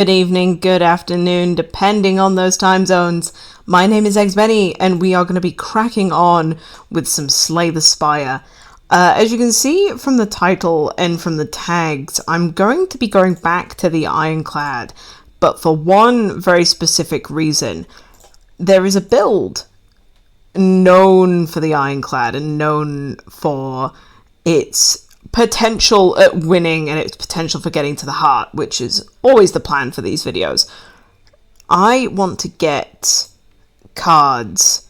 Good evening, good afternoon, depending on those time zones. My name is Eggsbenny, and we are going to be cracking on with some Slay the Spire. As you can see from the title and from the tags, I'm going to be going back to the Ironclad, but for one very specific reason. There is a build known for the Ironclad and known for its potential at winning and its potential for getting to the heart, which is always the plan for these videos. I want to get cards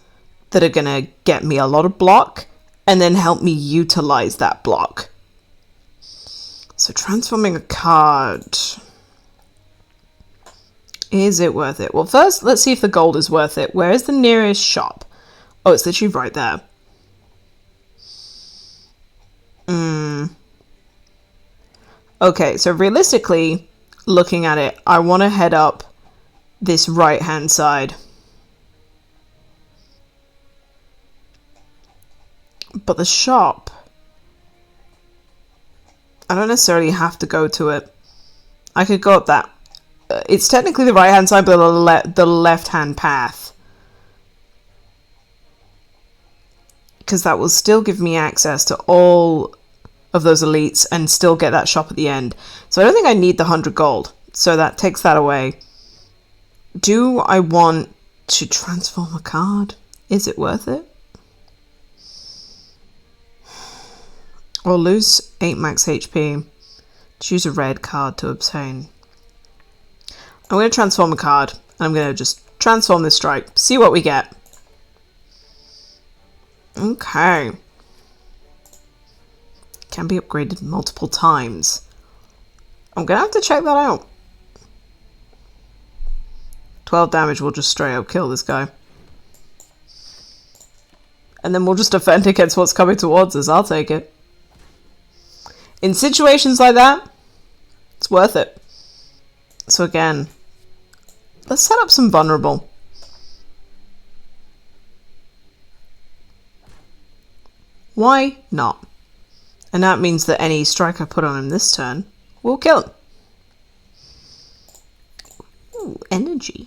that are gonna get me a lot of block and then help me utilize that block. So transforming a card, is it worth it? Well, first let's see if the gold is worth it. Where is the nearest shop? Oh, it's literally right there. Okay, so realistically, looking at it, I want to head up this right-hand side. But the shop, I don't necessarily have to go to it. I could go up that. It's technically the right-hand side, but the left-hand path. Because that will still give me access to all of those elites and still get that shop at the end. So I don't think I need the 100 gold. So that takes that away. Do I want to transform a card? Is it worth it? Or lose 8 max HP. Choose a red card to obtain. I'm going to transform a card. And I'm going to just transform this strike. See what we get. Okay. Can be upgraded multiple times. I'm gonna have to check that out. 12 damage will just straight up kill this guy. And then we'll just defend against what's coming towards us. I'll take it. In situations like that, it's worth it. So again, let's set up some vulnerable. Why not? And that means that any strike I put on him this turn will kill him. Ooh, energy.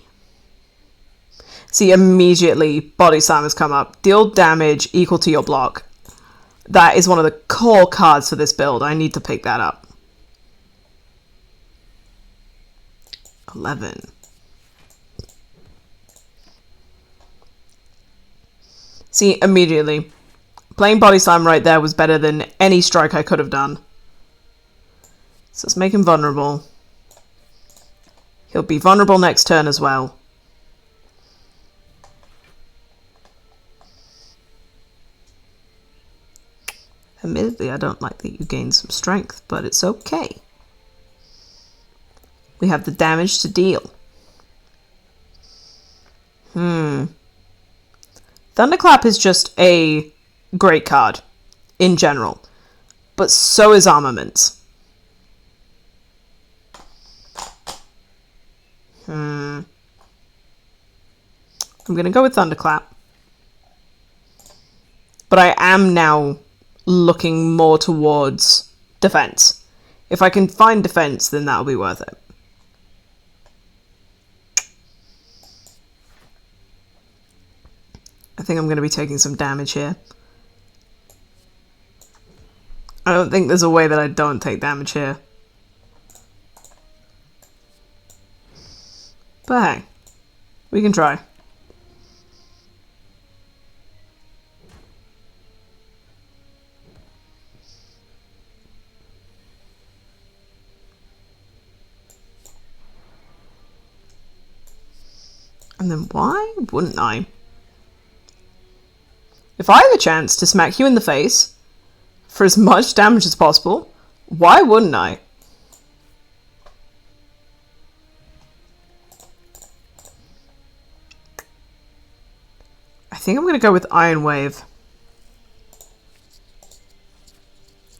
See, immediately Body Slam has come up. Deal damage equal to your block. That is one of the core cards for this build. I need to pick that up. 11. See, immediately. Playing Body Slam right there was better than any strike I could have done. So let's make him vulnerable. He'll be vulnerable next turn as well. Admittedly, I don't like that you gain some strength, but it's okay. We have the damage to deal. Thunderclap is just a great card in general, but so is Armaments. I'm gonna go with Thunderclap, but I am now looking more towards defense. If I can find defense, then that'll be worth it. I think I'm going to be taking some damage here. I don't think there's a way that I don't take damage here. But hey, we can try. And then why wouldn't I? If I have a chance to smack you in the face for as much damage as possible, why wouldn't I? I think I'm going to go with Iron Wave.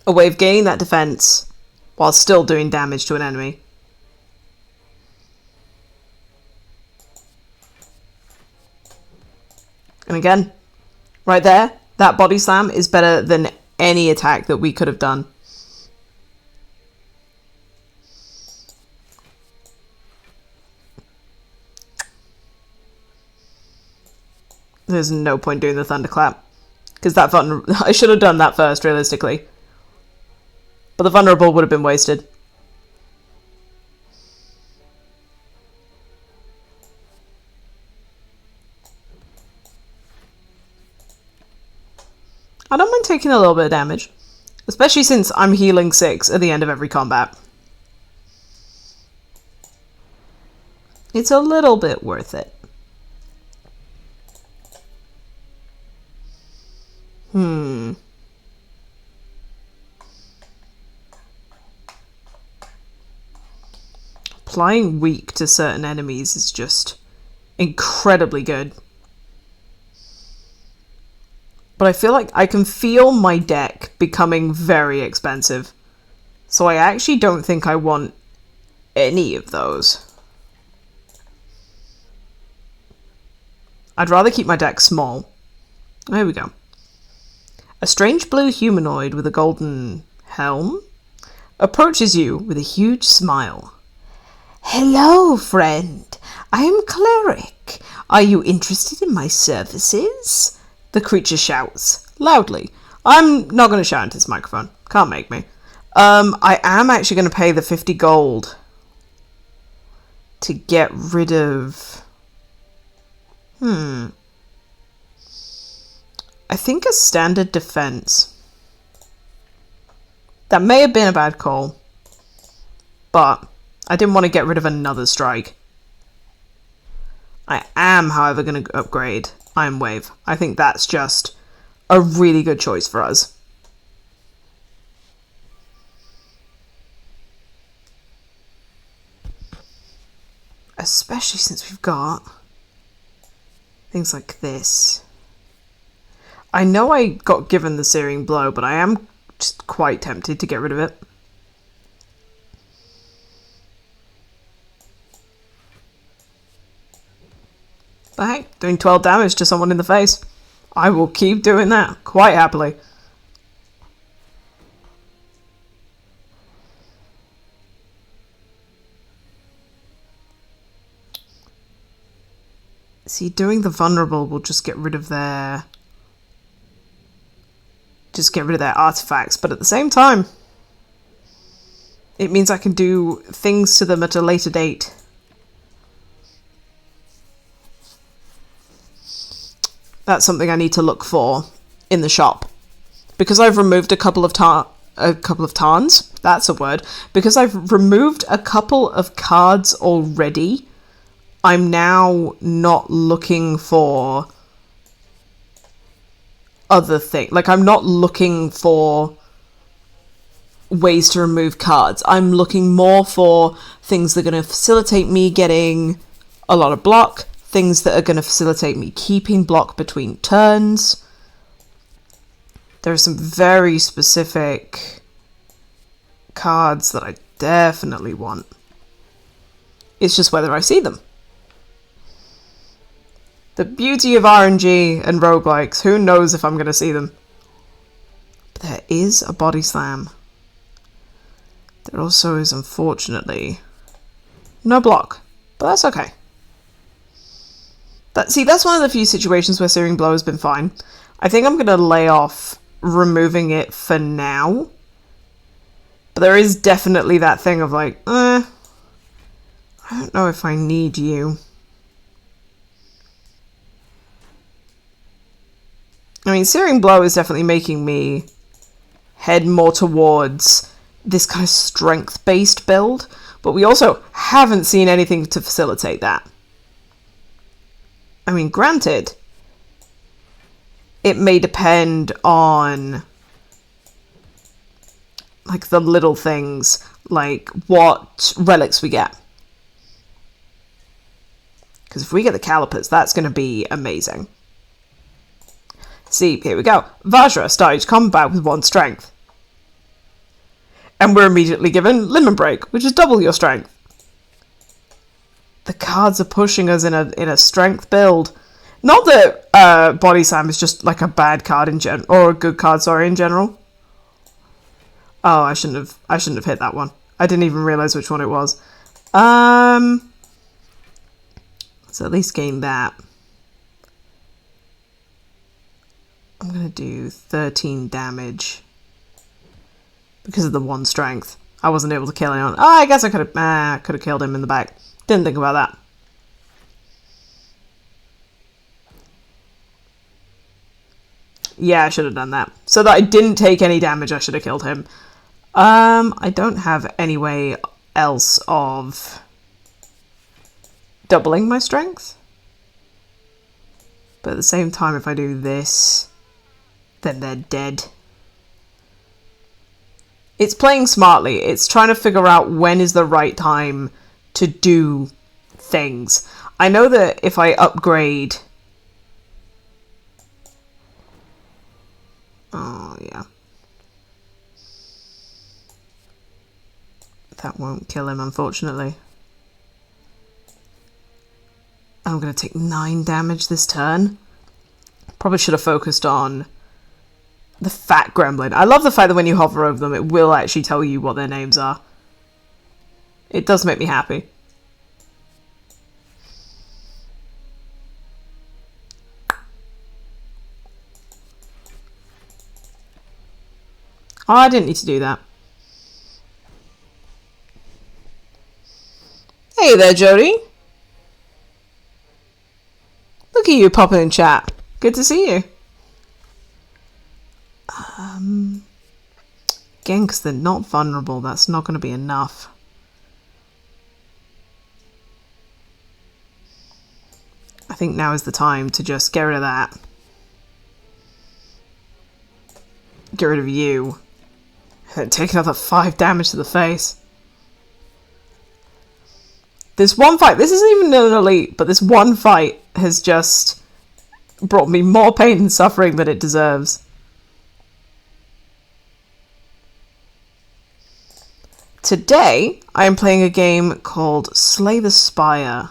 A wave gaining that defense while still doing damage to an enemy. And again, right there, that Body Slam is better than any attack that we could have done. There's no point doing the thunderclap. Because that I should have done that first, realistically. But the vulnerable would have been wasted. I don't mind taking a little bit of damage. Especially since I'm healing 6 at the end of every combat. It's a little bit worth it. Applying weak to certain enemies is just incredibly good. But I feel like I can feel my deck becoming very expensive. So I actually don't think I want any of those. I'd rather keep my deck small. There we go. A strange blue humanoid with a golden helm approaches you with a huge smile. Hello, friend. I am Cleric. Are you interested in my services? The creature shouts loudly. I'm not going to shout into this microphone. Can't make me. I am actually going to pay the 50 gold to get rid of... I think a standard defense. That may have been a bad call, but I didn't want to get rid of another strike. I am, however, going to upgrade Iron Wave. I think that's just a really good choice for us. Especially since we've got things like this. I know I got given the Searing Blow, but I am just quite tempted to get rid of it. But hey, doing 12 damage to someone in the face. I will keep doing that, quite happily. See, doing the vulnerable will just get rid of their... artifacts, but at the same time, it means I can do things to them at a later date. That's something I need to look for in the shop. Because I've removed a couple of tarns, that's a word. Because I've removed a couple of cards already, I'm now not looking for other things. Like, I'm not looking for ways to remove cards. I'm looking more for things that are going to facilitate me getting a lot of block, things that are going to facilitate me keeping block between turns. There are some very specific cards that I definitely want. It's just whether I see them. The beauty of RNG and roguelikes, who knows if I'm going to see them. But there is a body slam. There also is, unfortunately, no block. But that's okay. That's one of the few situations where Searing Blow has been fine. I think I'm going to lay off removing it for now. But there is definitely that thing of like, I don't know if I need you. I mean, Searing Blow is definitely making me head more towards this kind of strength-based build, but we also haven't seen anything to facilitate that. I mean, granted, it may depend on, like, the little things, like what relics we get. Because if we get the calipers, that's going to be amazing. See, here we go. Vajra started combat with 1 strength. And we're immediately given Limit Break, which is double your strength. The cards are pushing us in a strength build. Not that Body Slam is just like a bad card in general, or a good card, sorry, in general. Oh, I shouldn't have hit that one. I didn't even realize which one it was. Let's at least gain that. I'm going to do 13 damage. Because of the 1 strength. I wasn't able to kill him. Oh, I guess I could have killed him in the back. Didn't think about that. Yeah, I should have done that. So that I didn't take any damage, I should have killed him. I don't have any way else of doubling my strength. But at the same time, if I do this, then they're dead. It's playing smartly. It's trying to figure out when is the right time to do things. I know that if I upgrade... Oh, yeah. That won't kill him, unfortunately. I'm going to take 9 damage this turn. Probably should have focused on the fat gremlin. I love the fact that when you hover over them, it will actually tell you what their names are. It does make me happy. Oh, I didn't need to do that. Hey there, Jody. Look at you popping in chat. Good to see you. Again, because they're not vulnerable, that's not going to be enough. I think now is the time to just get rid of that. Get rid of you. And take another 5 damage to the face. This one fight, this isn't even an elite, but this one fight has just brought me more pain and suffering than it deserves. Today, I am playing a game called Slay the Spire,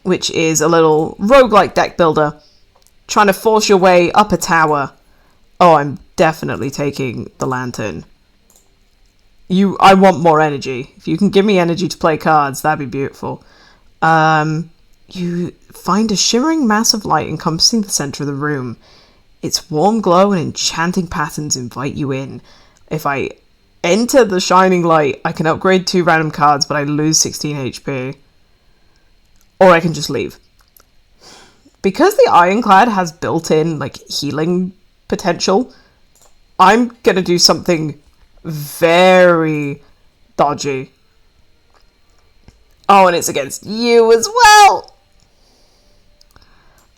which is a little roguelike deck builder, trying to force your way up a tower. Oh, I'm definitely taking the lantern. I want more energy. If you can give me energy to play cards, that'd be beautiful. You find a shimmering mass of light encompassing the center of the room. Its warm glow and enchanting patterns invite you in. If I enter the shining light, I can upgrade 2 random cards, but I lose 16 HP. Or I can just leave. Because the Ironclad has built-in, healing potential, I'm gonna do something very dodgy. Oh, and it's against you as well!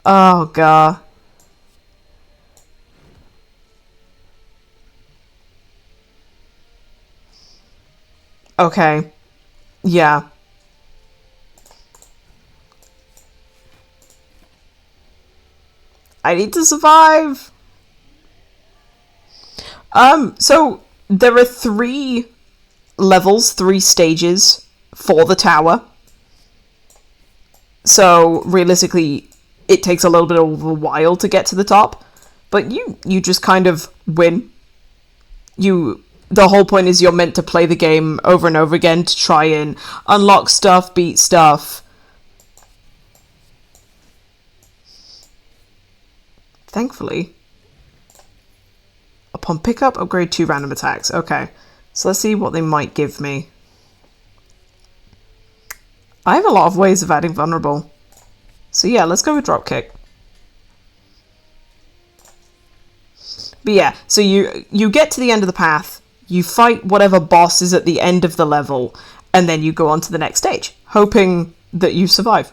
Oh, God. Okay. Yeah. I need to survive! So there are 3 levels, 3 stages for the tower. So realistically, it takes a little bit of a while to get to the top, but you just kind of win. The whole point is you're meant to play the game over and over again to try and unlock stuff, beat stuff. Thankfully, upon pickup, upgrade 2 random attacks. Okay, so let's see what they might give me. I have a lot of ways of adding vulnerable. So yeah, let's go with dropkick. But yeah, so you get to the end of the path, you fight whatever boss is at the end of the level, and then you go on to the next stage, hoping that you survive.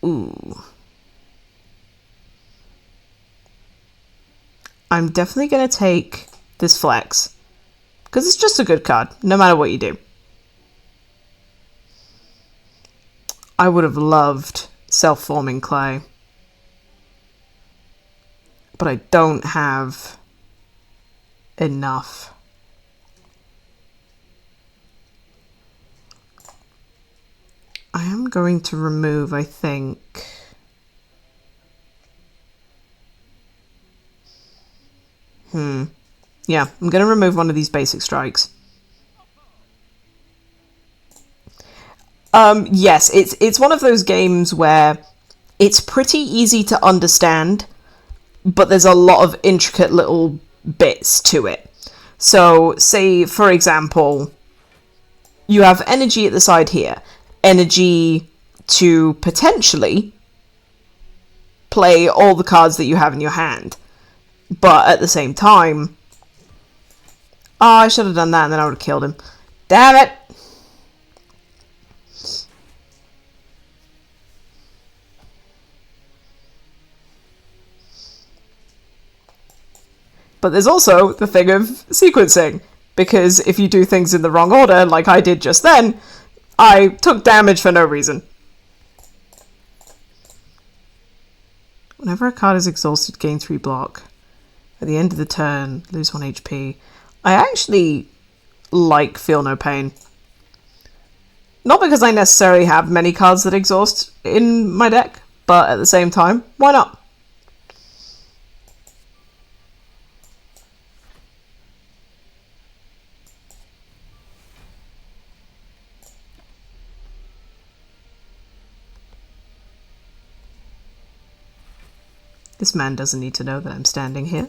Ooh. I'm definitely going to take this flex, because it's just a good card, no matter what you do. I would have loved self-forming clay, but I don't have enough. I am going to remove, I think... Yeah, I'm going to remove one of these basic strikes. Yes, it's one of those games where it's pretty easy to understand, but there's a lot of intricate little bits to it. So, say, for example, you have energy at the side here. Energy to potentially play all the cards that you have in your hand. But at the same time... Oh, I should have done that and then I would have killed him. Damn it! But there's also the thing of sequencing, because if you do things in the wrong order, like I did just then, I took damage for no reason. Whenever a card is exhausted, gain 3 block. At the end of the turn, lose 1 HP. I actually like Feel No Pain. Not because I necessarily have many cards that exhaust in my deck, but at the same time, why not? This man doesn't need to know that I'm standing here.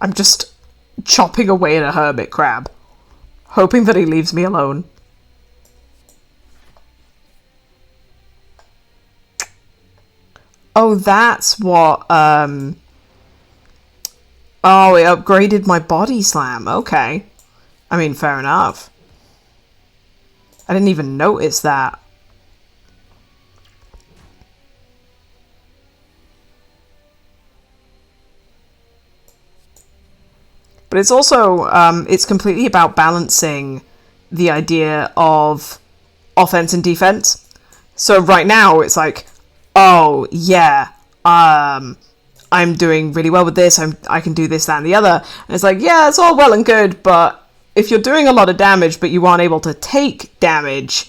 I'm just chopping away at a hermit crab, hoping that he leaves me alone. Oh, that's what, Oh, it upgraded my body slam. Okay. I mean, fair enough. I didn't even notice that. But it's also, it's completely about balancing the idea of offense and defense. So right now, it's like, oh, yeah, I'm doing really well with this, I can do this, that, and the other. And it's like, yeah, it's all well and good, but if you're doing a lot of damage but you aren't able to take damage,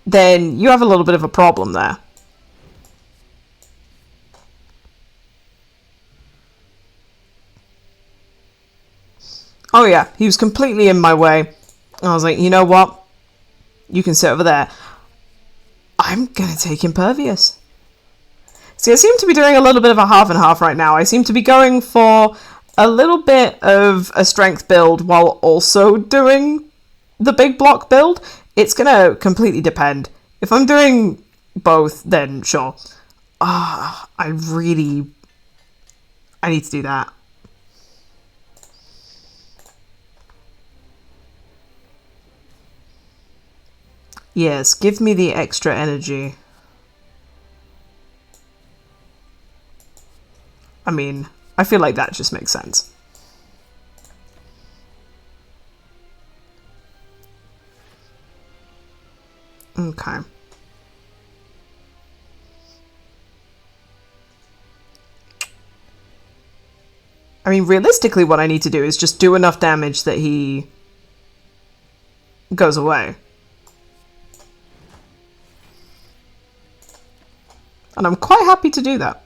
then you have a little bit of a problem there. Oh yeah, he was completely in my way. I was like, you know what? You can sit over there. I'm gonna take Impervious. See, I seem to be doing a little bit of a half and half right now. I seem to be going for a little bit of a strength build while also doing the big block build. It's gonna completely depend. If I'm doing both, then sure. I need to do that. Yes, give me the extra energy. I mean, I feel like that just makes sense. Okay. I mean, realistically, what I need to do is just do enough damage that he goes away. And I'm quite happy to do that.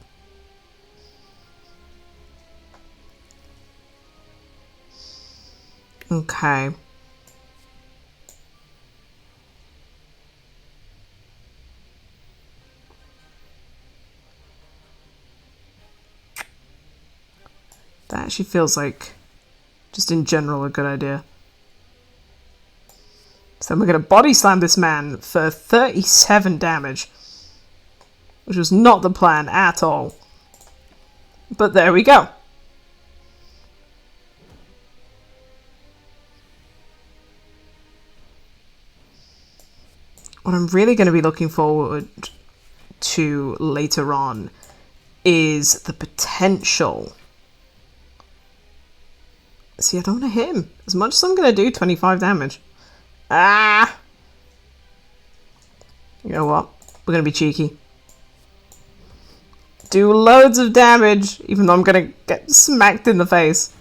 Okay. That actually feels like, just in general, a good idea. So we're going to body slam this man for 37 damage. Which was not the plan at all. But there we go. What I'm really going to be looking forward to later on is the potential. See, I don't want to hit him. As much as I'm going to do 25 damage. Ah! You know what? We're going to be cheeky. Do loads of damage, even though I'm going to get smacked in the face.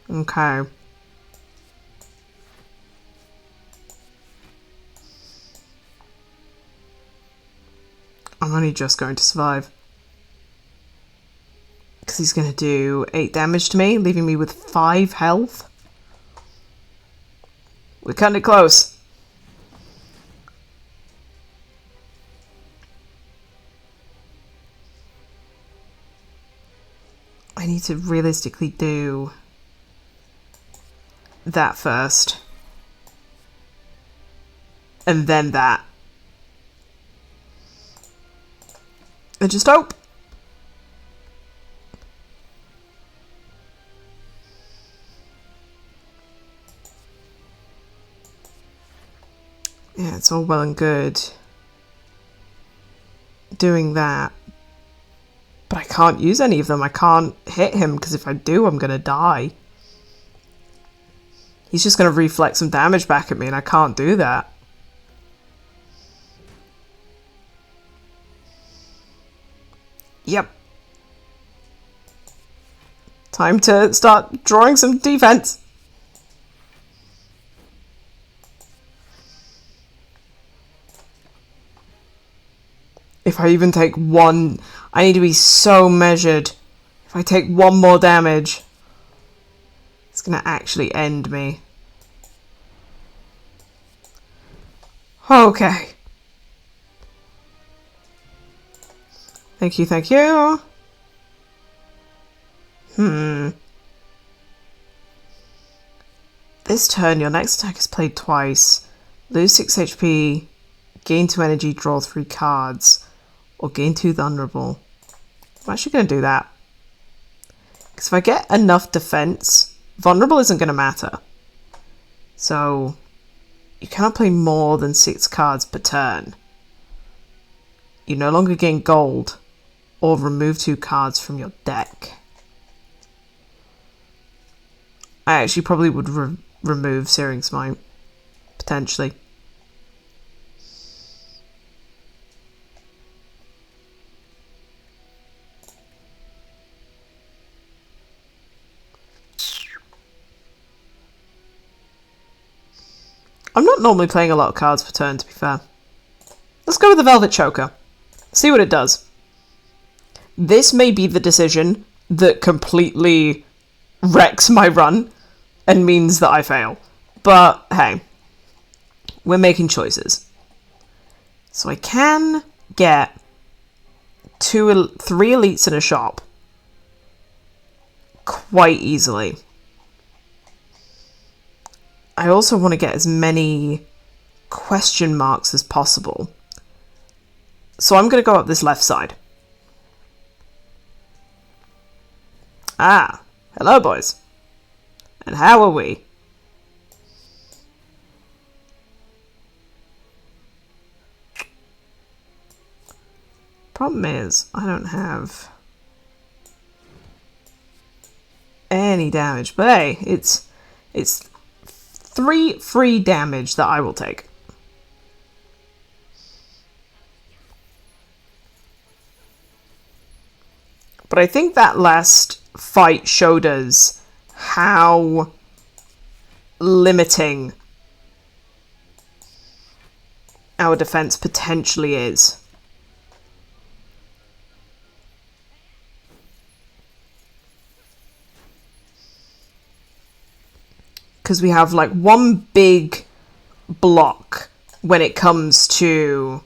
Okay. I'm only just going to survive. Because he's going to do 8 damage to me, leaving me with 5 health. We're cutting it close. I need to realistically do that first. And then that. And just hope. Yeah, it's all well and good doing that. But I can't use any of them. I can't hit him because if I do, I'm going to die. He's just going to reflect some damage back at me and I can't do that. Yep. Time to start drawing some defense. If I even take one, I need to be so measured. If I take one more damage, it's going to actually end me. Okay. Thank you, thank you. This turn, your next attack is played twice. Lose 6 HP, gain 2 energy, draw 3 cards. Or gain 2 vulnerable. I'm actually going to do that. Because if I get enough defense, vulnerable isn't going to matter. So, you cannot play more than 6 cards per turn. You no longer gain gold, or remove 2 cards from your deck. I actually probably would remove Searing Smite, potentially. I'm not normally playing a lot of cards per turn, to be fair. Let's go with the Velvet Choker. See what it does. This may be the decision that completely wrecks my run and means that I fail. But, hey. We're making choices. So I can get 3 elites in a shop quite easily. I also want to get as many question marks as possible. So I'm going to go up this left side. Ah, hello boys. And how are we? Problem is, I don't have any damage. But hey, it's 3 free damage that I will take. But I think that last fight showed us how limiting our defense potentially is. Because we have like one big block when it comes to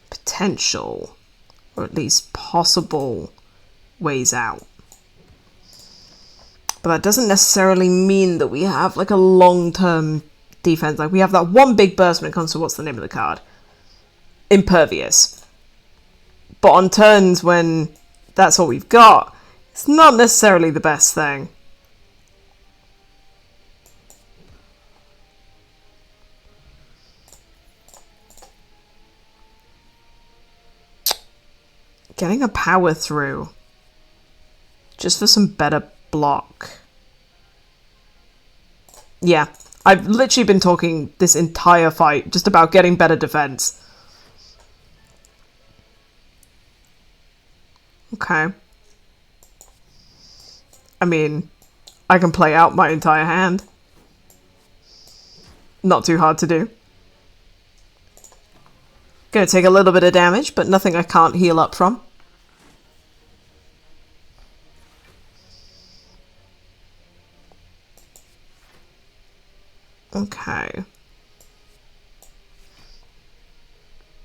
potential, or at least possible ways out. But that doesn't necessarily mean that we have like a long-term defense. Like we have that one big burst when it comes to what's the name of the card? Impervious. But on turns when that's all we've got, it's not necessarily the best thing. Getting a power through. Just for some better block. Yeah, I've literally been talking this entire fight just about getting better defense. Okay. I mean, I can play out my entire hand. Not too hard to do. Gonna take a little bit of damage, but nothing I can't heal up from. Okay.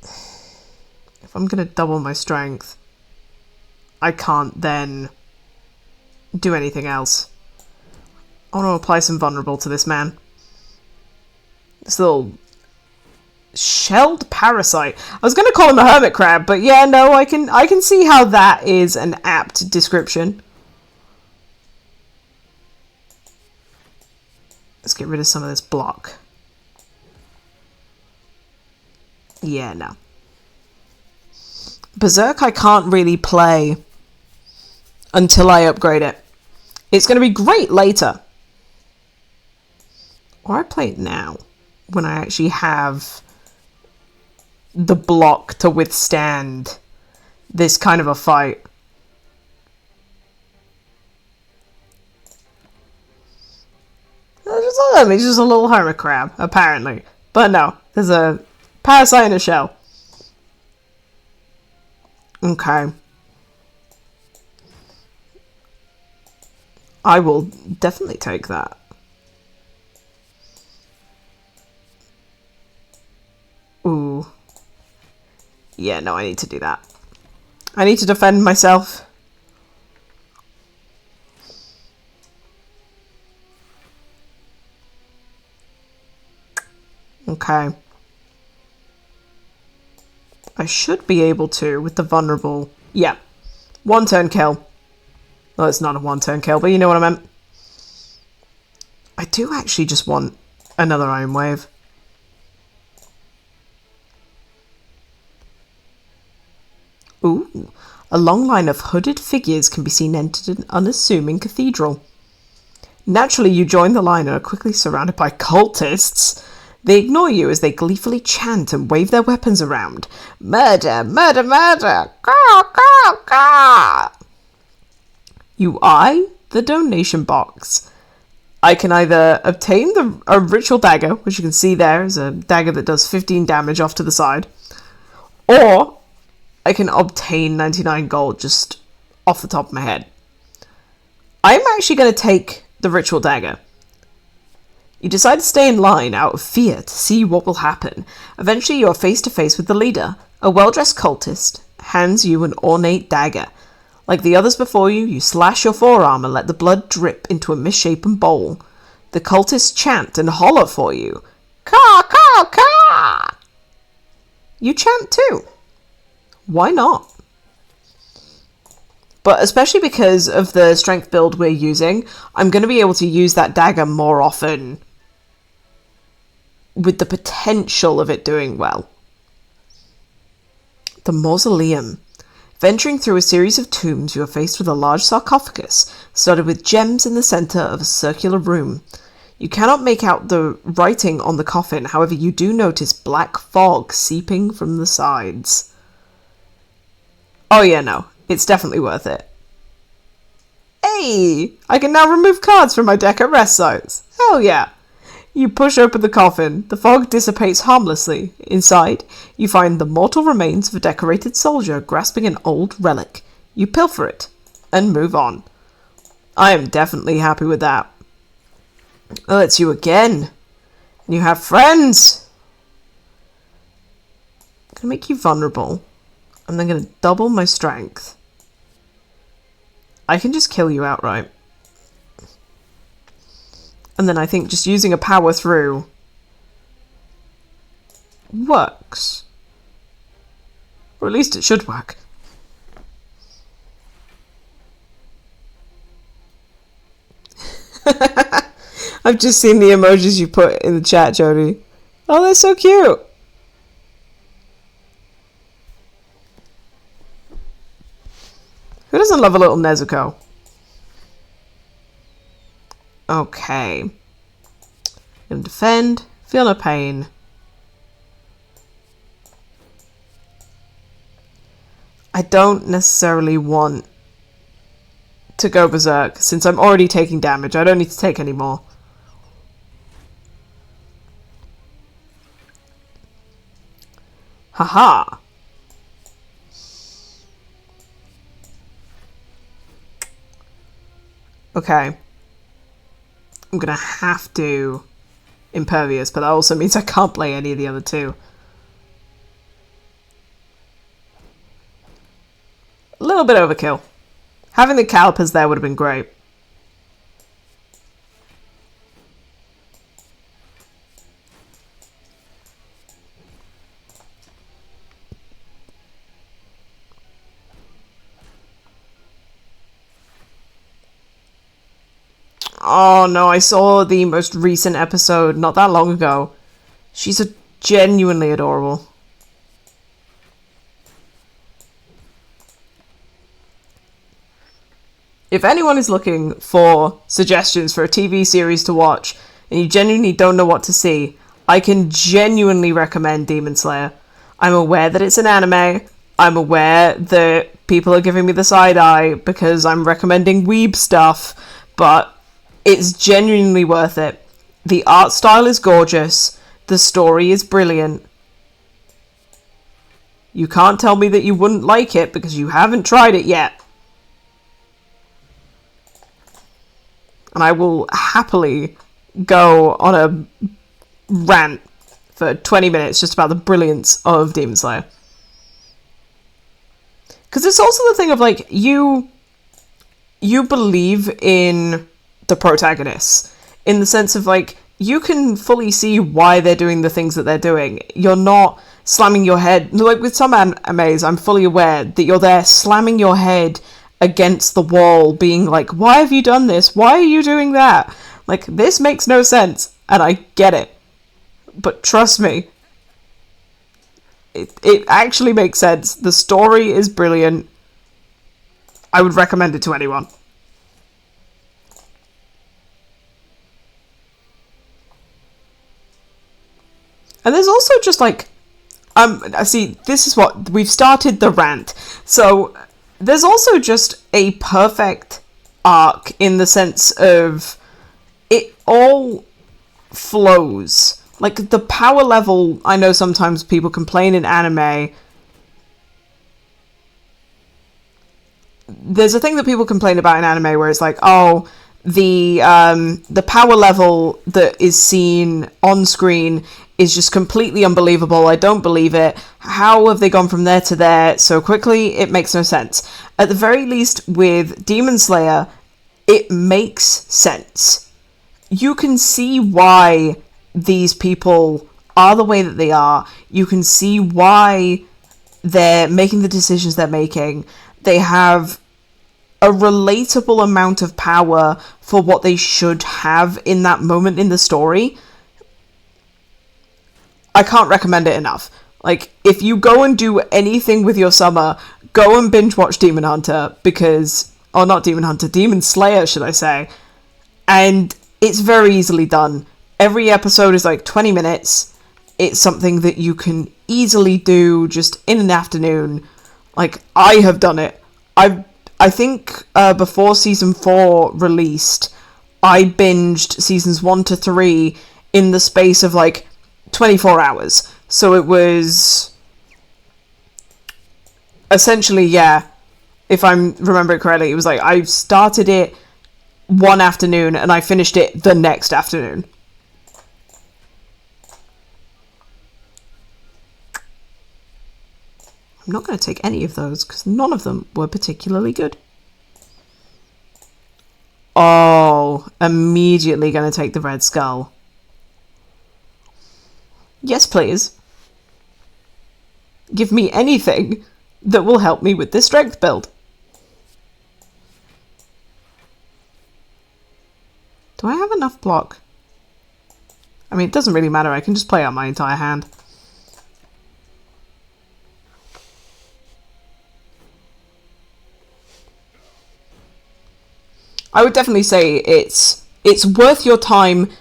If I'm gonna double my strength, I can't then do anything else. I want to apply some vulnerable to this man. This little shelled parasite. I was going to call him a hermit crab, but yeah, no, I can see how that is an apt description. Let's get rid of some of this block. Yeah, no. Berserk I can't really play until I upgrade it. It's going to be great later. Or I play it now, when I actually have the block to withstand this kind of a fight. It's just a little hermit crab, apparently. But no, there's a parasite in a shell. Okay. I will definitely take that. Ooh. Yeah, no, I need to do that. I need to defend myself. Okay. I should be able to with the vulnerable. Yeah. One turn kill. Well, it's not a one turn kill, but you know what I meant. I do actually just want another Iron Wave. Ooh. A long line of hooded figures can be seen entered an unassuming cathedral. Naturally, you join the line and are quickly surrounded by cultists. They ignore you as they gleefully chant and wave their weapons around. Murder, murder, murder! Caw, caw, caw! You eye the donation box. I can either obtain a ritual dagger, which you can see there is a dagger that does 15 damage off to the side, or I can obtain 99 gold just off the top of my head. I'm actually going to take the ritual dagger. You decide to stay in line out of fear to see what will happen. Eventually you are face to face with the leader. A well-dressed cultist hands you an ornate dagger. Like the others before you, you slash your forearm and let the blood drip into a misshapen bowl. The cultists chant and holler for you. Caw, caw, caw! You chant too. Why not? But especially because of the strength build we're using, I'm going to be able to use that dagger more often with the potential of it doing well. The Mausoleum. Venturing through a series of tombs, you are faced with a large sarcophagus, studded with gems in the centre of a circular room. You cannot make out the writing on the coffin, however you do notice black fog seeping from the sides. Oh yeah, no. It's definitely worth it. Hey! I can now remove cards from my deck at rest sites. Hell yeah! You push open the coffin. The fog dissipates harmlessly. Inside, you find the mortal remains of a decorated soldier grasping an old relic. You pilfer it and move on. I am definitely happy with that. Oh, it's you again. And you have friends. I'm gonna make you vulnerable. I'm then gonna double my strength. I can just kill you outright. And then I think just using a power through works. Or at least it should work. I've just seen the emojis you put in the chat, Jody. Oh, they're so cute. Who doesn't love a little Nezuko? Okay. Gonna defend. Feel no pain. I don't necessarily want to go berserk, since I'm already taking damage. I don't need to take any more. Haha. Okay. I'm gonna have to Impervious, but that also means I can't play any of the other two. A little bit overkill. Having the calipers there would have been great. Oh no, I saw the most recent episode not that long ago. She's genuinely adorable. If anyone is looking for suggestions for a TV series to watch and you genuinely don't know what to see, I can genuinely recommend Demon Slayer. I'm aware that it's an anime. I'm aware that people are giving me the side eye because I'm recommending weeb stuff, but it's genuinely worth it. The art style is gorgeous. The story is brilliant. You can't tell me that you wouldn't like it because you haven't tried it yet. And I will happily go on a rant for 20 minutes just about the brilliance of Demon Slayer. Because it's also the thing of, like, you believe in the protagonists in the sense of, like, you can fully see why they're doing the things that they're doing. You're not slamming your head, like with some animes, I'm fully aware that you're there slamming your head against the wall being like, why have you done this? Why are you doing that? Like, this makes no sense, and I get it. But trust me, it actually makes sense. The story is brilliant. I would recommend it to anyone. And there's also just like, I see, this is what, we've started the rant. So, there's also just a perfect arc in the sense of it all flows. Like, the power level, I know sometimes people complain in anime. There's a thing that people complain about in anime where it's like, oh, the power level that is seen on screen is just completely unbelievable. I don't believe it. How have they gone from there to there so quickly? It makes no sense. At the very least, with Demon Slayer, it makes sense. You can see why these people are the way that they are. You can see why they're making the decisions they're making. They have a relatable amount of power for what they should have in that moment in the story. I can't recommend it enough. Like, if you go and do anything with your summer, go and binge watch Demon Hunter, because, or not Demon Hunter, Demon Slayer, should I say. And it's very easily done. Every episode is like 20 minutes. It's something that you can easily do just in an afternoon. Like, I have done it. I think before season 4 released, I binged seasons 1 to 3 in the space of like 24 hours. So it was essentially, yeah, if I remember it correctly, it was like I started it one afternoon and I finished it the next afternoon. I'm not going to take any of those because none of them were particularly good. Oh, immediately going to take the Red Skull. Yes, please. Give me anything that will help me with this strength build. Do I have enough block? I mean, it doesn't really matter. I can just play out my entire hand. I would definitely say it's worth your time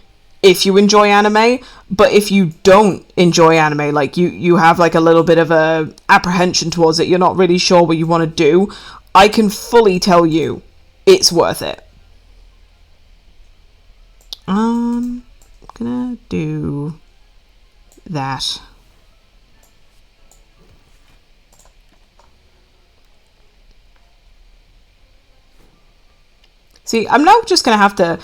if you enjoy anime, but if you don't enjoy anime, like you have like a little bit of a apprehension towards it, you're not really sure what you want to do, I can fully tell you it's worth it. I'm gonna do that. See, I'm now just going to have to...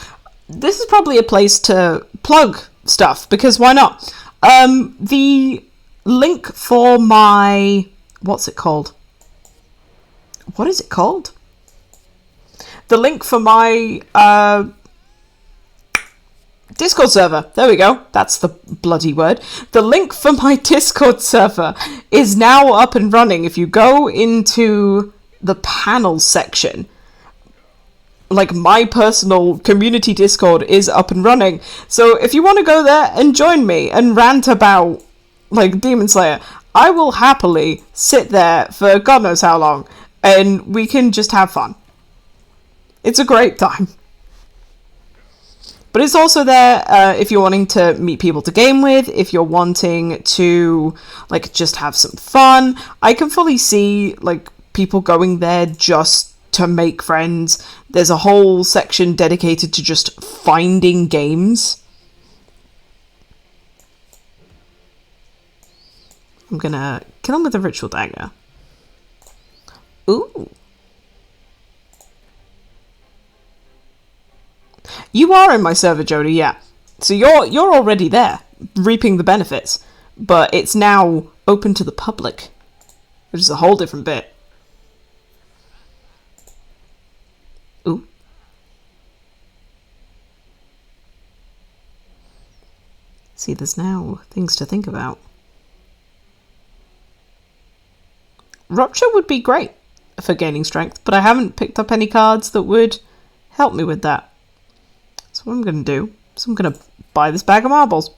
This is probably a place to plug stuff, because why not? The link for my... What's it called? What is it called? The link for my Discord server. There we go. That's the bloody word. The link for my Discord server is now up and running. If you go into the panels section, like, my personal community Discord is up and running. So if you want to go there and join me and rant about, like, Demon Slayer, I will happily sit there for God knows how long, and we can just have fun. It's a great time. But it's also there if you're wanting to meet people to game with, if you're wanting to, like, just have some fun. I can fully see, like, people going there just to make friends. There's a whole section dedicated to just finding games. I'm gonna kill him with a ritual dagger. Ooh. You are in my server, Jody, yeah. So you're already there, reaping the benefits. But it's now open to the public, which is a whole different bit. Ooh. See, there's now things to think about. Rupture would be great for gaining strength, but I haven't picked up any cards that would help me with that. So what I'm going to do is I'm going to buy this bag of marbles.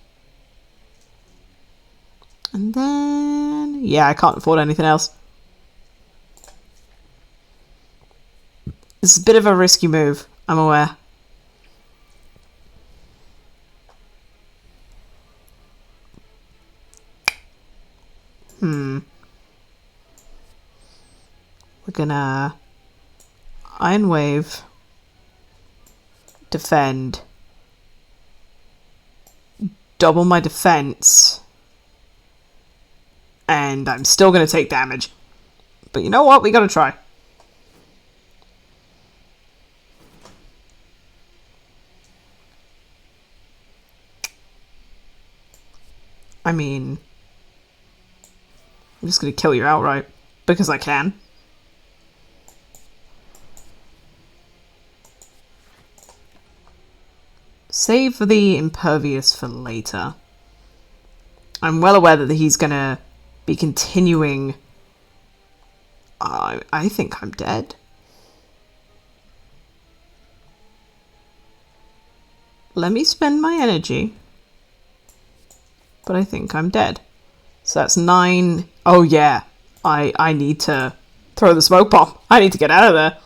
And then... yeah, I can't afford anything else. This is a bit of a risky move, I'm aware. We're gonna Iron Wave, defend, double my defense, and I'm still gonna take damage. But you know what? We gotta try. I mean, I'm just gonna kill you outright because I can. Save the impervious for later. I'm well aware that he's gonna be continuing. I think I'm dead. Let me spend my energy. But I think I'm dead. So that's 9. Oh yeah. I need to throw the smoke bomb. I need to get out of there.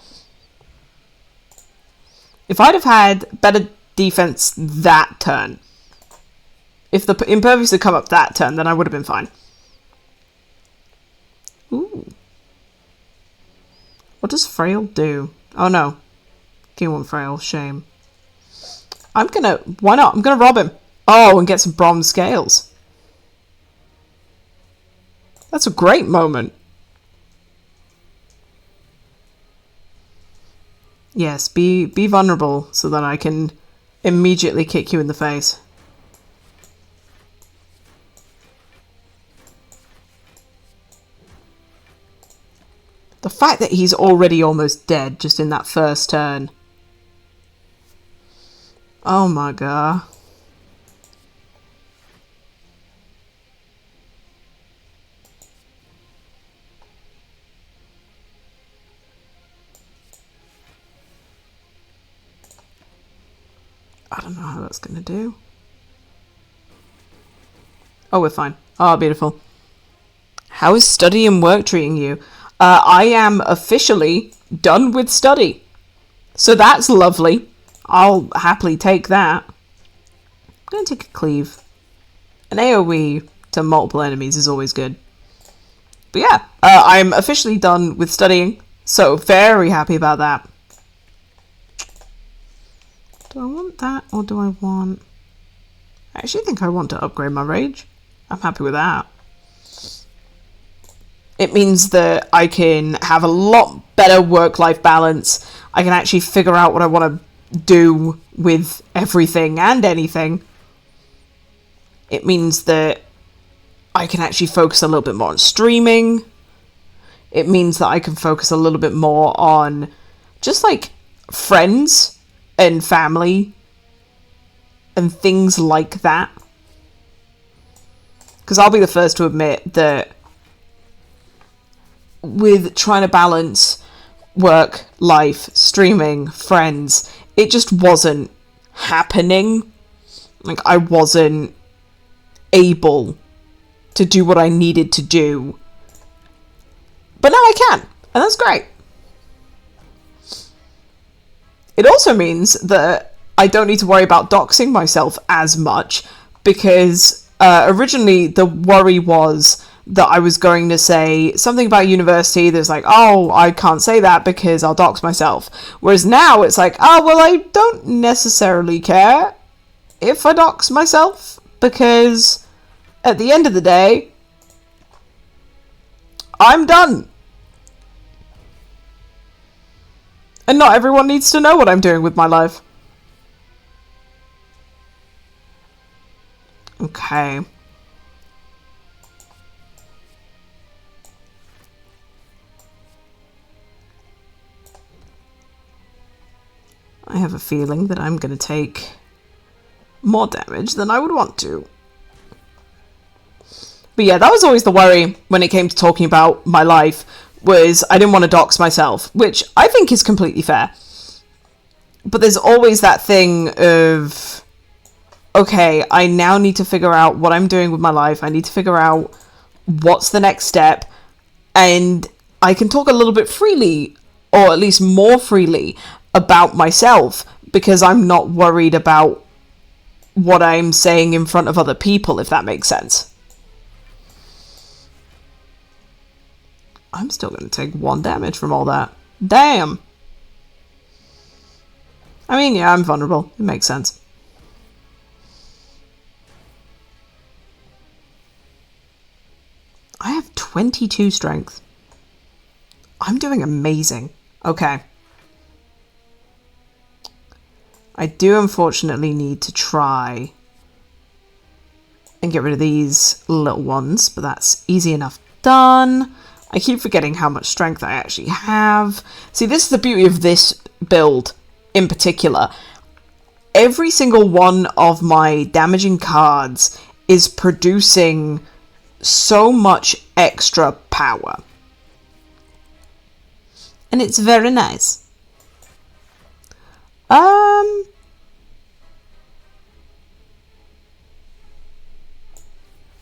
If I'd have had better defense that turn, if the impervious had come up that turn, then I would have been fine. Ooh. What does Frail do? Oh no. Gain 1 Frail. Shame. Why not? I'm gonna rob him. Oh, and get some bronze scales. That's a great moment. Yes, be vulnerable so that I can immediately kick you in the face. The fact that he's already almost dead just in that first turn. Oh my god. I don't know how that's going to do. Oh, we're fine. Oh, beautiful. How is study and work treating you? I am officially done with study. So that's lovely. I'll happily take that. I'm going to take a cleave. An AoE to multiple enemies is always good. But yeah, I'm officially done with studying. So very happy about that. Do I want that, or do I want... I actually think I want to upgrade my rage. I'm happy with that. It means that I can have a lot better work-life balance. I can actually figure out what I want to do with everything and anything. It means that I can actually focus a little bit more on streaming. It means that I can focus a little bit more on just like friends and family and things like that. Because I'll be the first to admit that with trying to balance work, life, streaming, friends, it just wasn't happening. Like, I wasn't able to do what I needed to do. But now I can, and that's great. It also means that I don't need to worry about doxing myself as much, because originally the worry was that I was going to say something about university that's like, oh, I can't say that because I'll dox myself. Whereas now it's like, oh, well, I don't necessarily care if I dox myself, because at the end of the day, I'm done. And not everyone needs to know what I'm doing with my life. Okay. I have a feeling that I'm going to take more damage than I would want to. But yeah, that was always the worry when it came to talking about my life, was I didn't want to dox myself, which I think is completely fair. But there's always that thing of, okay, I now need to figure out what I'm doing with my life. I need to figure out what's the next step. And I can talk a little bit freely, or at least more freely, about myself, because I'm not worried about what I'm saying in front of other people, if that makes sense. I'm still going to take 1 damage from all that. Damn. I mean, yeah, I'm vulnerable. It makes sense. I have 22 strength. I'm doing amazing. Okay. I do unfortunately need to try and get rid of these little ones, but that's easy enough done. I keep forgetting how much strength I actually have. See, this is the beauty of this build in particular. Every single one of my damaging cards is producing so much extra power. And it's very nice.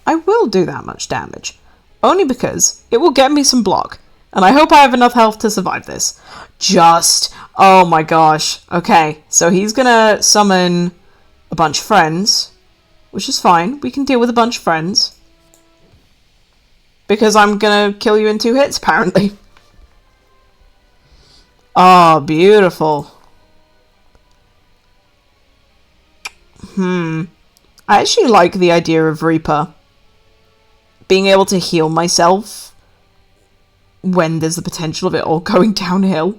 I will do that much damage. Only because it will get me some block. And I hope I have enough health to survive this. Oh my gosh. Okay, so he's gonna summon a bunch of friends. Which is fine. We can deal with a bunch of friends. Because I'm gonna kill you in 2 hits, apparently. Oh, beautiful. I actually like the idea of Reaper. Being able to heal myself when there's the potential of it all going downhill.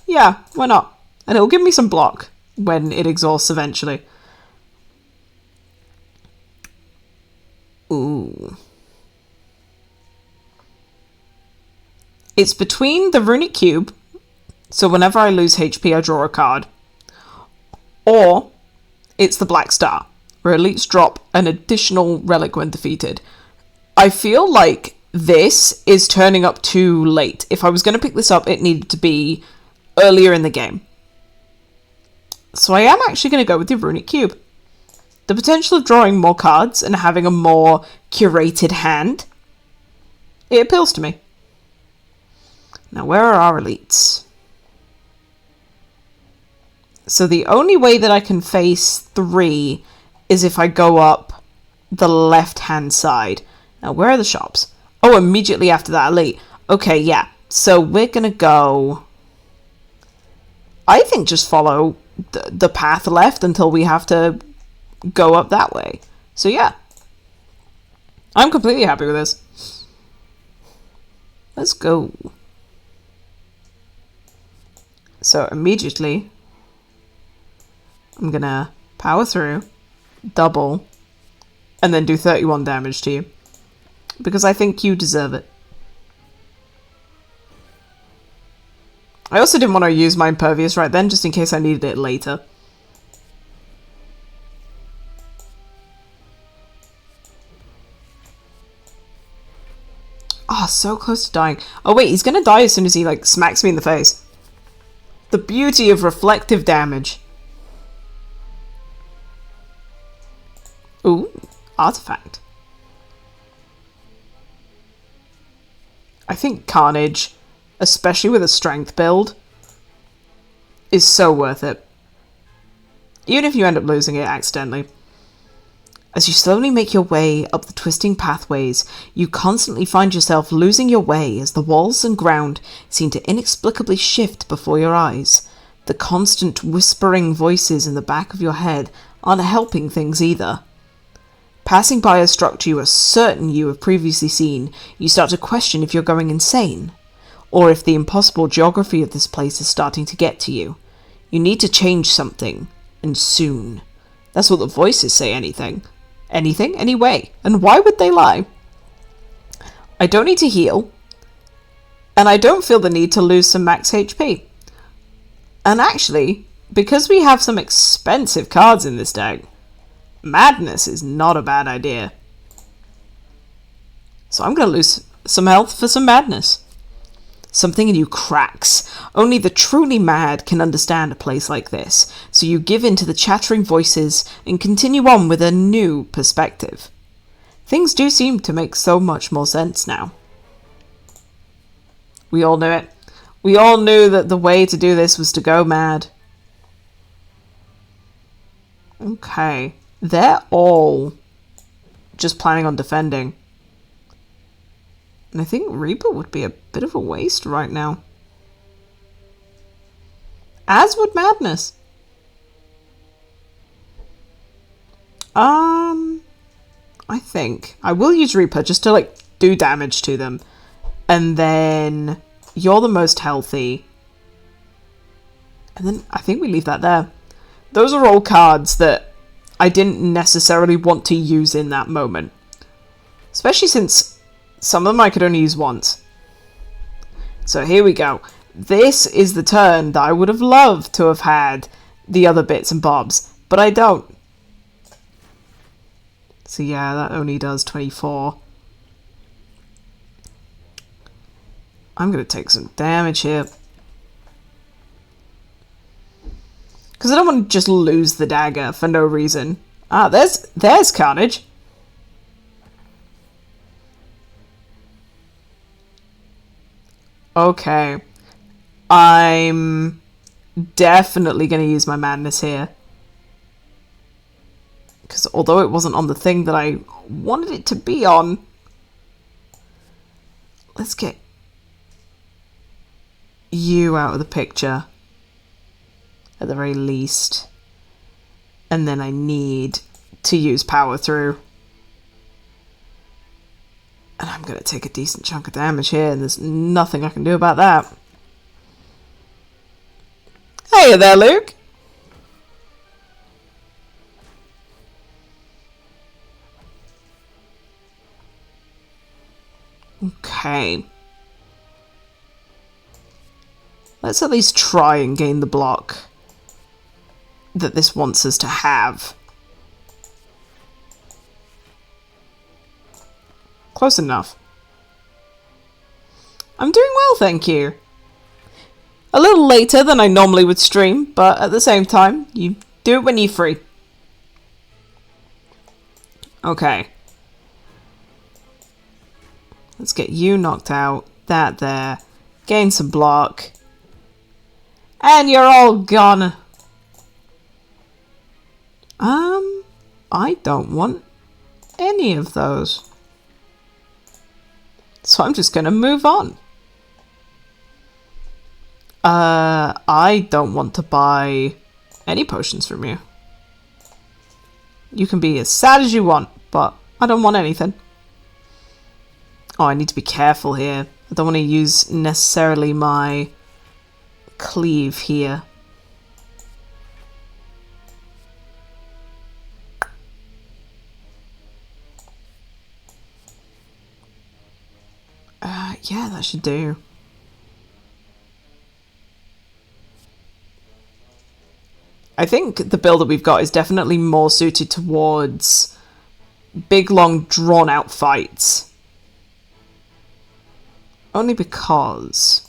Yeah, why not? And it'll give me some block when it exhausts eventually. Ooh. It's between the runic cube, so whenever I lose HP I draw a card, or it's the black star, where elites drop an additional relic when defeated. I feel like this is turning up too late. If I was going to pick this up, it needed to be earlier in the game. So I am actually going to go with the runic cube. The potential of drawing more cards and having a more curated hand, it appeals to me. Now, where are our elites? So the only way that I can face 3 is if I go up the left-hand side. Now, where are the shops? Oh, immediately after that elite. Okay, yeah. So we're going to go, I think, just follow the path left until we have to go up that way. So yeah. I'm completely happy with this. Let's go. So immediately, I'm gonna power through, double, and then do 31 damage to you. Because I think you deserve it. I also didn't want to use my Impervious right then, just in case I needed it later. Ah, so close to dying. Oh wait, he's gonna die as soon as he, like, smacks me in the face. The beauty of reflective damage. Ooh, artifact. I think Carnage, especially with a strength build, is so worth it. Even if you end up losing it accidentally. As you slowly make your way up the twisting pathways, you constantly find yourself losing your way as the walls and ground seem to inexplicably shift before your eyes. The constant whispering voices in the back of your head aren't helping things either. Passing by a structure you are certain you have previously seen, you start to question if you're going insane, or if the impossible geography of this place is starting to get to you. You need to change something, and soon. That's what the voices say. Anything, anyway, and why would they lie? I don't need to heal, and I don't feel the need to lose some max HP. And actually, because we have some expensive cards in this deck, Madness is not a bad idea. So I'm going to lose some health for some Madness. Something in you cracks. Only the truly mad can understand a place like this, so you give in to the chattering voices and continue on with a new perspective. Things do seem to make so much more sense now. We all knew it. We all knew that the way to do this was to go mad. Okay. They're all just planning on defending. And I think Reaper would be a bit of a waste right now. As would Madness. I think I will use Reaper just to, like, do damage to them. And then you're the most healthy. And then I think we leave that there. Those are all cards that I didn't necessarily want to use in that moment. Especially since some of them I could only use once. So here we go. This is the turn that I would have loved to have had the other bits and bobs, but I don't. So yeah, that only does 24. I'm going to take some damage here. Because I don't want to just lose the dagger for no reason. Ah, there's Carnage. Okay. I'm definitely going to use my Madness here. Because although it wasn't on the thing that I wanted it to be on, let's get you out of the picture. At the very least. And then I need to use power through. And I'm going to take a decent chunk of damage here, and there's nothing I can do about that. Hey there, Luke! Okay. Let's at least try and gain the block that this wants us to have. Close enough. I'm doing well, thank you. A little later than I normally would stream, but at the same time, you do it when you're free. Okay. Let's get you knocked out. That there. Gain some block. And you're all gone. I don't want any of those. So I'm just going to move on. I don't want to buy any potions from you. You can be as sad as you want, but I don't want anything. Oh, I need to be careful here. I don't want to use necessarily my cleave here. Yeah, that should do. I think the build that we've got is definitely more suited towards big, long, drawn-out fights. Only because...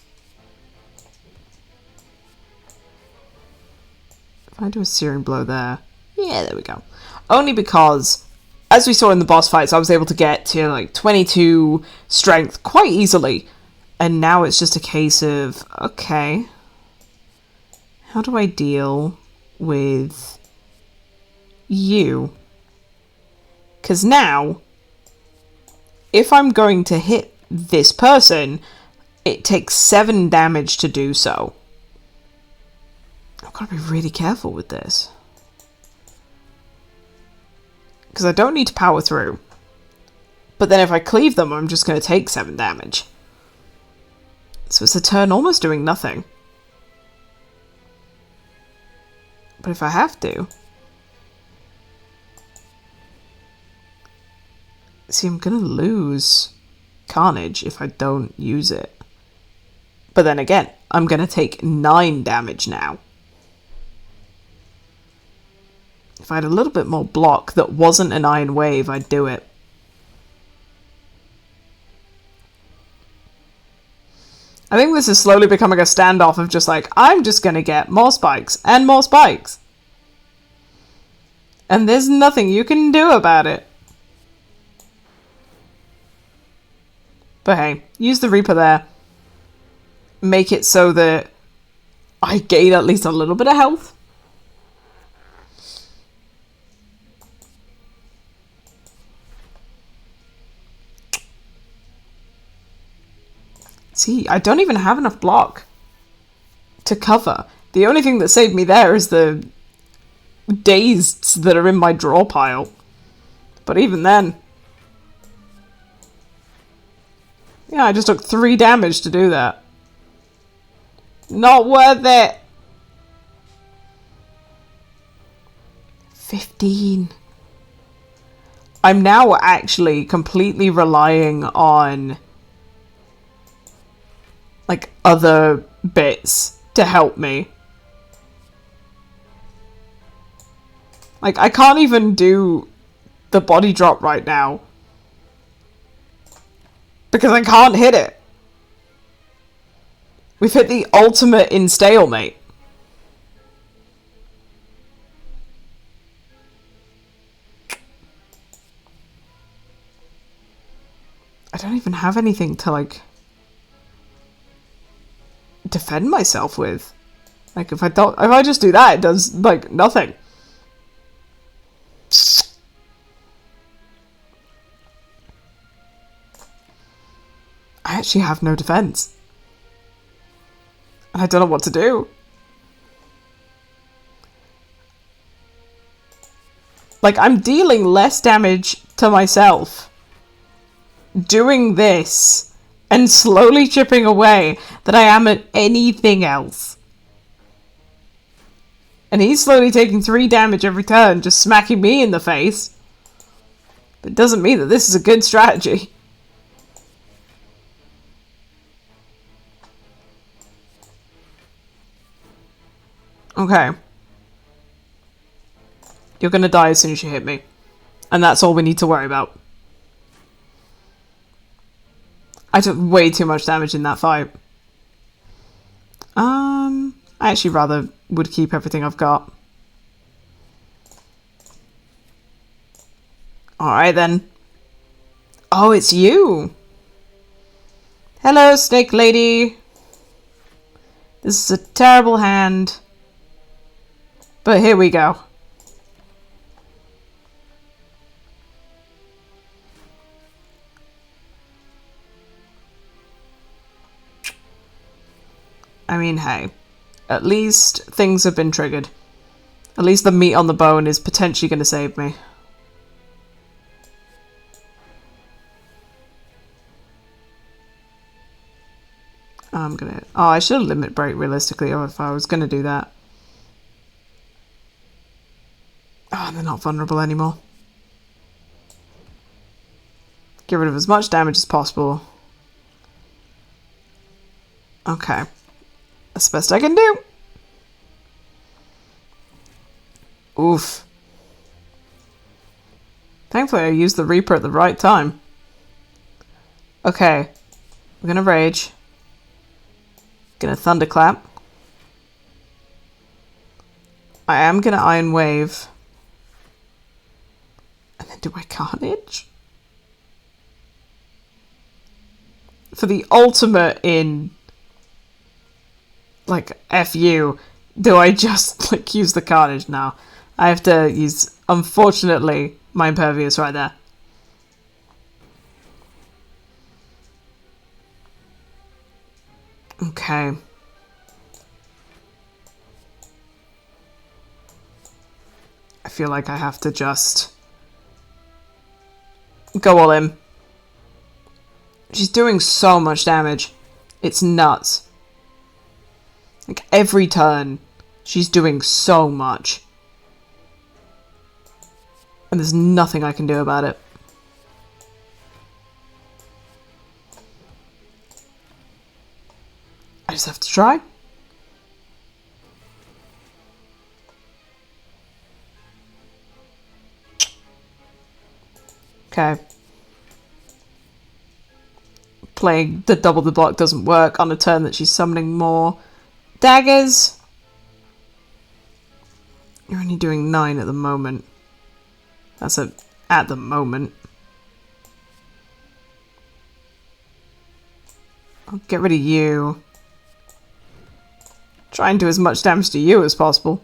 if I do a searing blow there... yeah, there we go. Only because, as we saw in the boss fights, I was able to get to like 22 strength quite easily. And now it's just a case of, okay, how do I deal with you? Because now, if I'm going to hit this person, it takes 7 damage to do so. I've got to be really careful with this. Because I don't need to power through. But then if I cleave them, I'm just going to take 7 damage. So it's a turn almost doing nothing. But if I have to... see, I'm going to lose Carnage if I don't use it. But then again, I'm going to take 9 damage now. If I had a little bit more block that wasn't an Iron Wave, I'd do it. I think this is slowly becoming a standoff of just like, I'm just going to get more spikes and more spikes. And there's nothing you can do about it. But hey, use the Reaper there. Make it so that I gain at least a little bit of health. See, I don't even have enough block to cover. The only thing that saved me there is the dazed that are in my draw pile. But even then... yeah, I just took 3 damage to do that. Not worth it! 15. I'm now actually completely relying on... like, other bits to help me. Like, I can't even do the body drop right now. Because I can't hit it. We've hit the ultimate in stalemate. I don't even have anything to, like... defend myself with. Like, if I just do that, it does, like, nothing. I actually have no defense. And I don't know what to do. Like, I'm dealing less damage to myself doing this and slowly chipping away than I am at anything else. And he's slowly taking 3 damage every turn, just smacking me in the face. But it doesn't mean that this is a good strategy. Okay. You're gonna die as soon as you hit me. And that's all we need to worry about. I took way too much damage in that fight. I actually rather would keep everything I've got. Alright then. Oh, it's you! Hello, Snake Lady! This is a terrible hand. But here we go. I mean, hey. At least things have been triggered. At least the meat on the bone is potentially going to save me. I'm gonna... Oh, I should limit break realistically if I was gonna do that. Oh, they're not vulnerable anymore. Get rid of as much damage as possible. Okay. That's the best I can do. Oof. Thankfully I used the Reaper at the right time. Okay. We're gonna rage. Gonna thunderclap. I am gonna Iron Wave. And then do I Carnage? For the ultimate in... like, F you, do I just, like, use the Carnage now? I have to use, unfortunately, my Impervious right there. Okay. I feel like I have to just go all in. She's doing so much damage. It's nuts. Like, every turn, she's doing so much. And there's nothing I can do about it. I just have to try. Okay. Playing the double the block doesn't work on a turn that she's summoning more daggers. You're only doing 9 at the moment. That's at the moment. I'll get rid of you. Try and do as much damage to you as possible.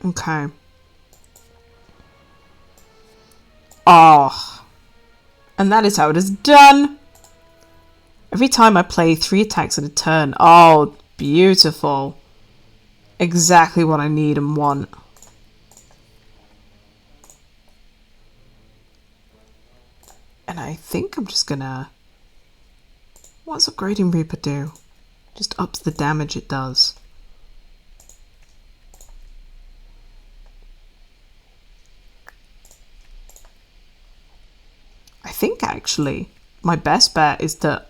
Okay. Oh. And that is how it is done. Every time I play 3 attacks in a turn. Oh, beautiful. Exactly what I need and want. And I think I'm just gonna... What's upgrading Reaper do? Just ups the damage it does. I think actually my best bet is to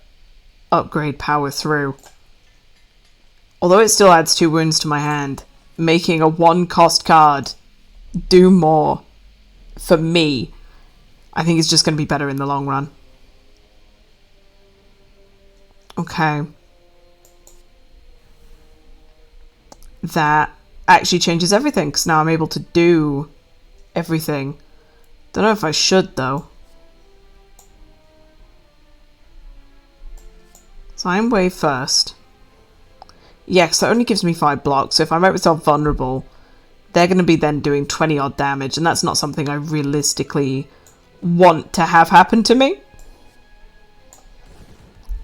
upgrade Power Through. Although it still adds 2 wounds to my hand, making a 1-cost card do more for me, I think it's just going to be better in the long run. Okay. That actually changes everything, because now I'm able to do everything. Don't know if I should, though. So I'm Wave first. Yeah, because that only gives me 5 blocks, so if I make myself vulnerable, they're going to be then doing 20 odd damage, and that's not something I realistically want to have happen to me.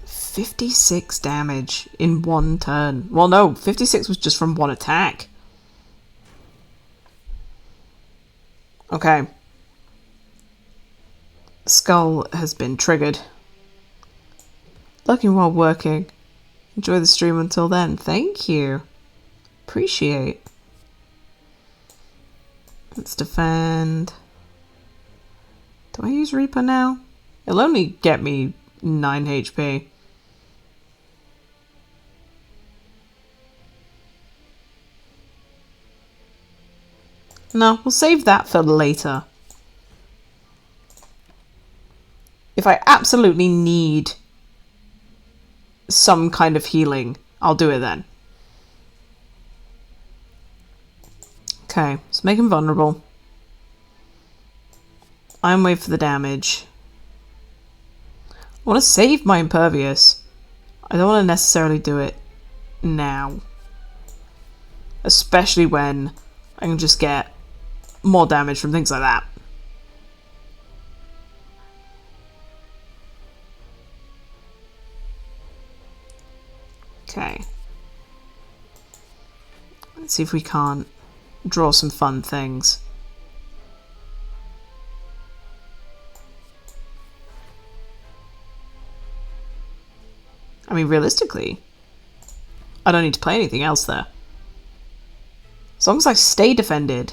56 damage in 1 turn. Well, no, 56 was just from 1 attack. Okay. Skull has been triggered. Looking while working. Enjoy the stream until then. Thank you. Appreciate. Let's defend. Do I use Reaper now? It'll only get me 9 HP. No, we'll save that for later. If I absolutely need some kind of healing, I'll do it then. Okay, let's make him vulnerable. I'm waiting for the damage. I want to save my Impervious. I don't want to necessarily do it now. Especially when I can just get more damage from things like that. Okay. Let's see if we can't draw some fun things. I mean, realistically, I don't need to play anything else there. As long as I stay defended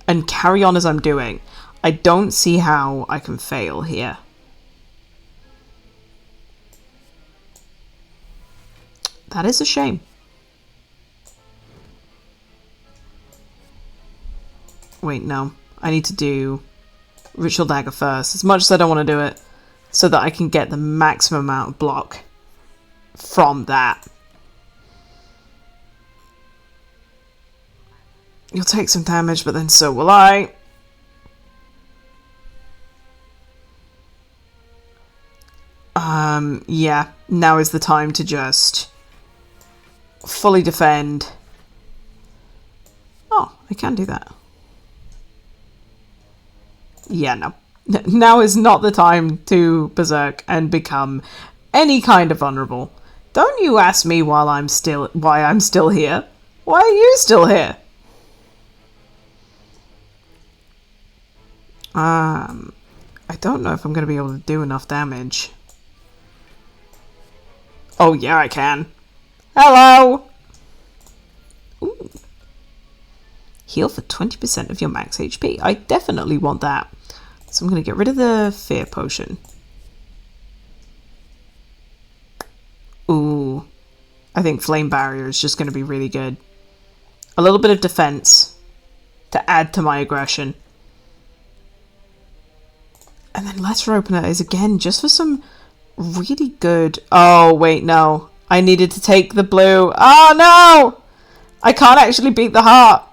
and carry on as I'm doing, I don't see how I can fail here. That is a shame. Wait, no. I need to do Ritual Dagger first, as much as I don't want to do it, so that I can get the maximum amount of block from that. You'll take some damage, but then so will I. Yeah, now is the time to just fully defend. Oh, I can do that. Yeah, no. Now is not the time to berserk and become any kind of vulnerable. Don't you ask me why I'm still here. Why are you still here? I don't know if I'm going to be able to do enough damage. Oh, yeah, I can. Hello! Ooh. Heal for 20% of your max HP. I definitely want that. So I'm going to get rid of the fear potion. Ooh. I think flame barrier is just going to be really good. A little bit of defense to add to my aggression. And then lesser opener is again just for some really good... Oh, wait, no. I needed to take the blue. Oh, no! I can't actually beat the heart.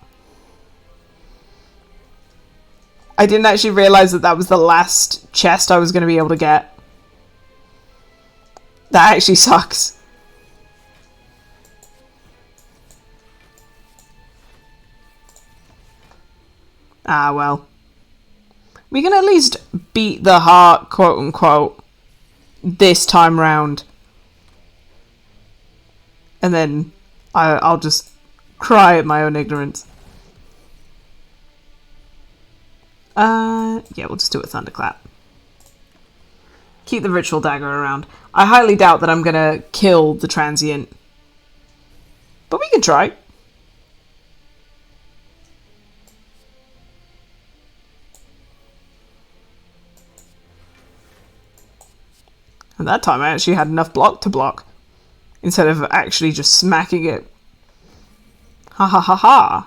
I didn't actually realize that that was the last chest I was going to be able to get. That actually sucks. Ah, well. We can at least beat the heart, quote unquote, this time round. And then I'll just cry at my own ignorance. Yeah, we'll just do a thunderclap. Keep the ritual dagger around. I highly doubt that I'm gonna kill the transient. But we can try. And that time I actually had enough block to block. Instead of actually just smacking it. Ha ha ha ha.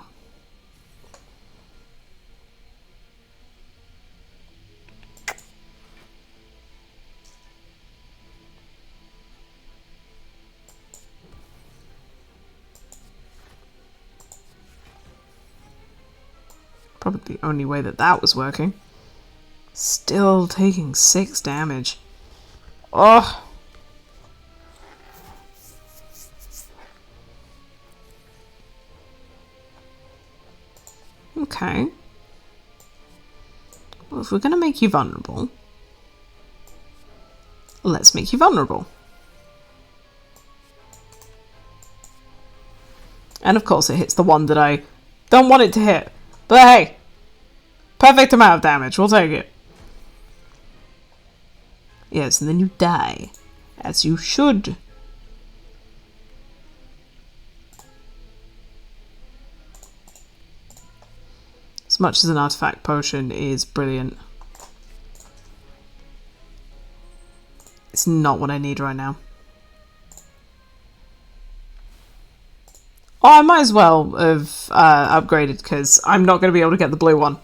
Probably the only way that that was working. Still taking 6 damage. Oh. Okay. Well, if we're going to make you vulnerable, let's make you vulnerable. And of course it hits the one that I don't want it to hit. But hey, perfect amount of damage. We'll take it. Yes, and then you die. As you should. As much as an artifact potion is brilliant, it's not what I need right now. Oh, I might as well have upgraded because I'm not going to be able to get the blue one.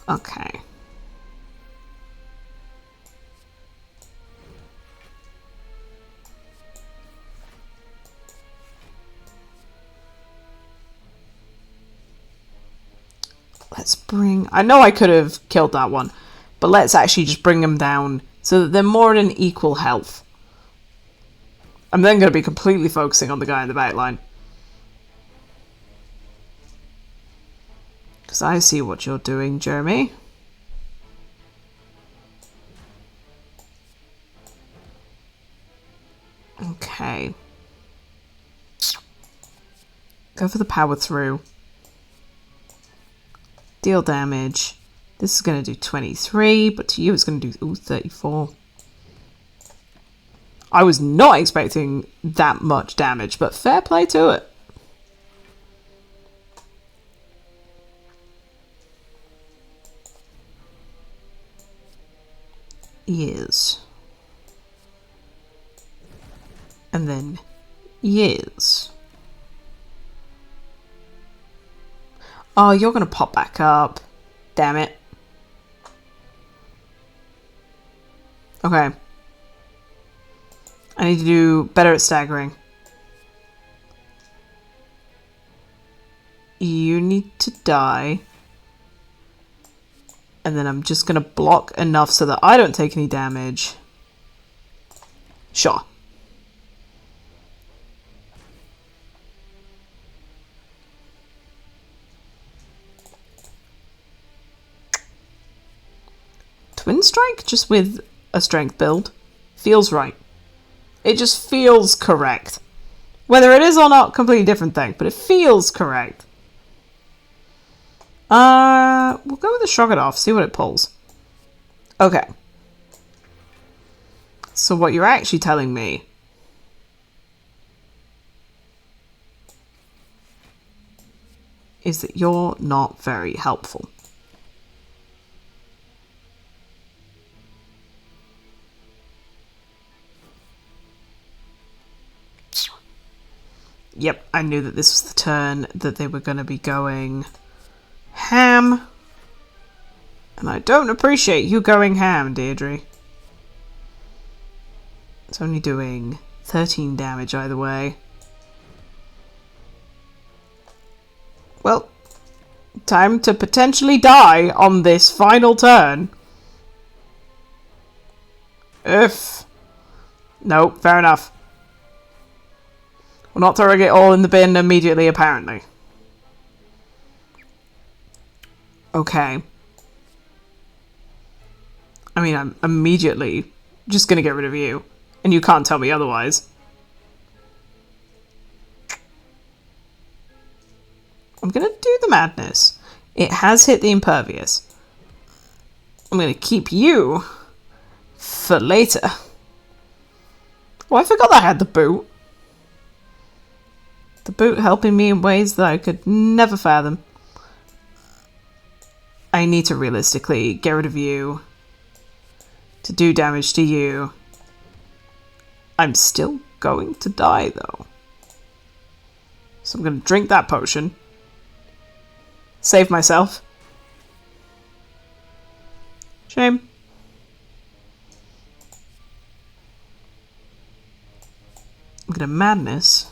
Okay. Let's bring... I know I could have killed that one, but let's actually just bring them down so that they're more at an equal health. I'm then going to be completely focusing on the guy in the back line. Because I see what you're doing, Jeremy. Okay. Go for the power through. Deal damage. This is going to do 23, but to you it's going to do 34. I was not expecting that much damage, but fair play to it. Years. And then years. Oh, you're going to pop back up. Damn it. Okay. I need to do better at staggering. You need to die. And then I'm just going to block enough so that I don't take any damage. Sure. Twin Strike just with a strength build feels right. It just feels correct. Whether it is or not, completely different thing, but it feels correct. We'll go with the Shrug It Off, see what it pulls. Okay. So what you're actually telling me is that you're not very helpful. Yep, I knew that this was the turn that they were going to be going ham. And I don't appreciate you going ham, Deirdre. It's only doing 13 damage either way. Well, time to potentially die on this final turn. Nope, fair enough. We're not throwing it all in the bin immediately, apparently. Okay. I mean, I'm immediately just going to get rid of you. And you can't tell me otherwise. I'm going to do the madness. It has hit the impervious. I'm going to keep you for later. Oh, I forgot I had the boot. The boot helping me in ways that I could never fathom. I need to realistically get rid of you to do damage to you. I'm still going to die though. So I'm going to drink that potion. Save myself. Shame. I'm going to madness.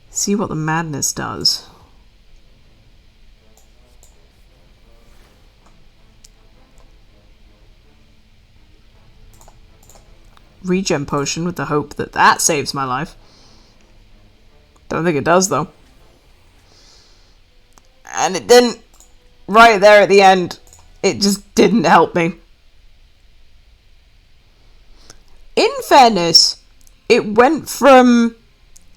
See what the madness does. Regen potion with the hope that that saves my life. Don't think it does though. And it didn't. Right there at the end, it just didn't help me. In fairness, it went from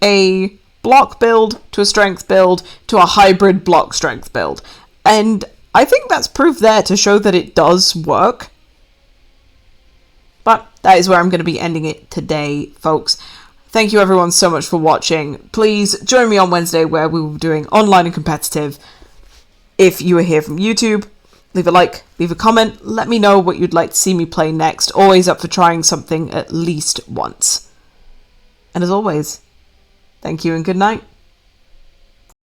a block build to a strength build to a hybrid block strength build. And I think that's proof there to show that it does work. But that is where I'm going to be ending it today, folks. Thank you everyone so much for watching. Please join me on Wednesday where we will be doing online and competitive. If you are here from YouTube, leave a like, leave a comment, let me know what you'd like to see me play next. Always up for trying something at least once. And as always, thank you and good night.